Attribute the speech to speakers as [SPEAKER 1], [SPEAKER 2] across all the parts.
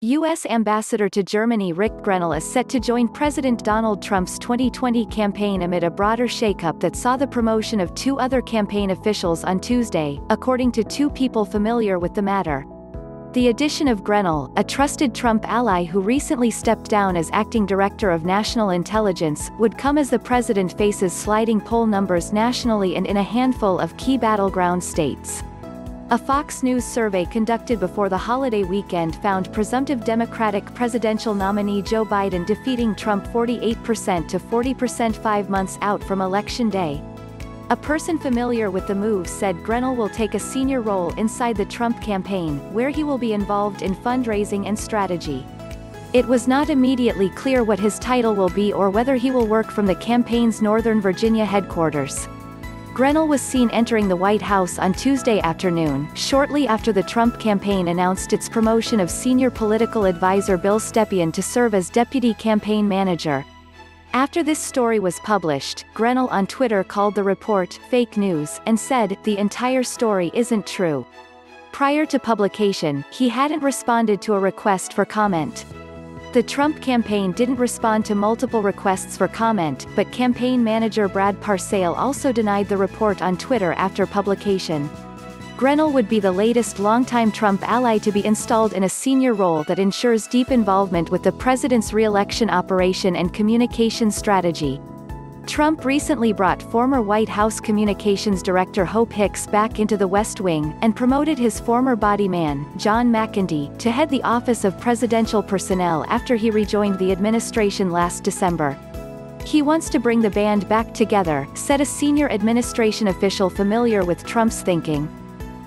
[SPEAKER 1] U.S. Ambassador to Germany Ric Grenell is set to join President Donald Trump's 2020 campaign amid a broader shakeup that saw the promotion of two other campaign officials on Tuesday, according to two people familiar with the matter. The addition of Grenell, a trusted Trump ally who recently stepped down as acting director of national intelligence, would come as the president faces sliding poll numbers nationally and in a handful of key battleground states. A Fox News survey conducted before the holiday weekend found presumptive Democratic presidential nominee Joe Biden defeating Trump 48% to 40% 5 months out from Election Day. A person familiar with the move said Grenell will take a senior role inside the Trump campaign, where he will be involved in fundraising and strategy. It was not immediately clear what his title will be or whether he will work from the campaign's Northern Virginia headquarters. Grenell was seen entering the White House on Tuesday afternoon, shortly after the Trump campaign announced its promotion of senior political advisor Bill Stepien to serve as deputy campaign manager. After this story was published, Grenell on Twitter called the report "fake news" and said, "The entire story isn't true." Prior to publication, he hadn't responded to a request for comment. The Trump campaign didn't respond to multiple requests for comment, but campaign manager Brad Parscale also denied the report on Twitter after publication. Grenell would be the latest longtime Trump ally to be installed in a senior role that ensures deep involvement with the president's re-election operation and communications strategy. Trump recently brought former White House Communications Director Hope Hicks back into the West Wing, and promoted his former body man, John McEntee, to head the Office of Presidential Personnel after he rejoined the administration last December. "He wants to bring the band back together," said a senior administration official familiar with Trump's thinking.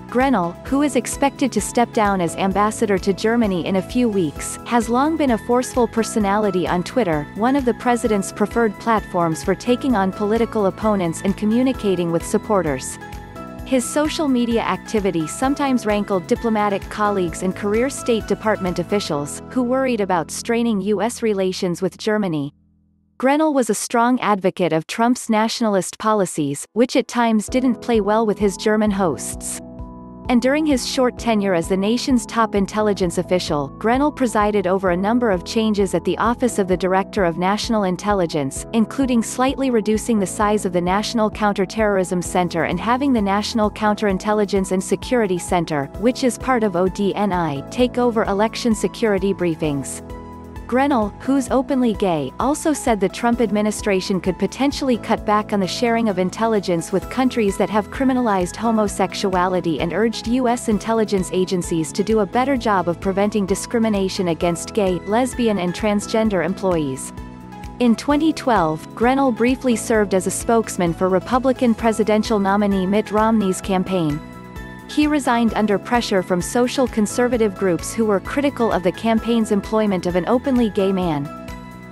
[SPEAKER 1] Grenell, who is expected to step down as ambassador to Germany in a few weeks, has long been a forceful personality on Twitter, one of the president's preferred platforms for taking on political opponents and communicating with supporters. His social media activity sometimes rankled diplomatic colleagues and career State Department officials, who worried about straining U.S. relations with Germany. Grenell was a strong advocate of Trump's nationalist policies, which at times didn't play well with his German hosts. And during his short tenure as the nation's top intelligence official, Grenell presided over a number of changes at the Office of the Director of National Intelligence, including slightly reducing the size of the National Counterterrorism Center and having the National Counterintelligence and Security Center, which is part of ODNI, take over election security briefings. Grenell, who's openly gay, also said the Trump administration could potentially cut back on the sharing of intelligence with countries that have criminalized homosexuality and urged U.S. intelligence agencies to do a better job of preventing discrimination against gay, lesbian and transgender employees. In 2012, Grenell briefly served as a spokesman for Republican presidential nominee Mitt Romney's campaign. He resigned under pressure from social conservative groups who were critical of the campaign's employment of an openly gay man.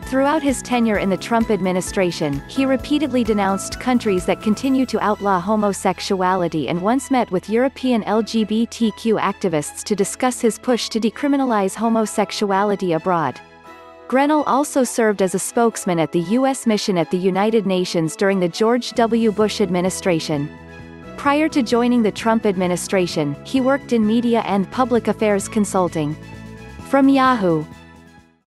[SPEAKER 1] Throughout his tenure in the Trump administration, he repeatedly denounced countries that continue to outlaw homosexuality and once met with European LGBTQ activists to discuss his push to decriminalize homosexuality abroad. Grenell also served as a spokesman at the U.S. mission at the United Nations during the George W. Bush administration. Prior to joining the Trump administration, he worked in media and public affairs consulting. From Yahoo!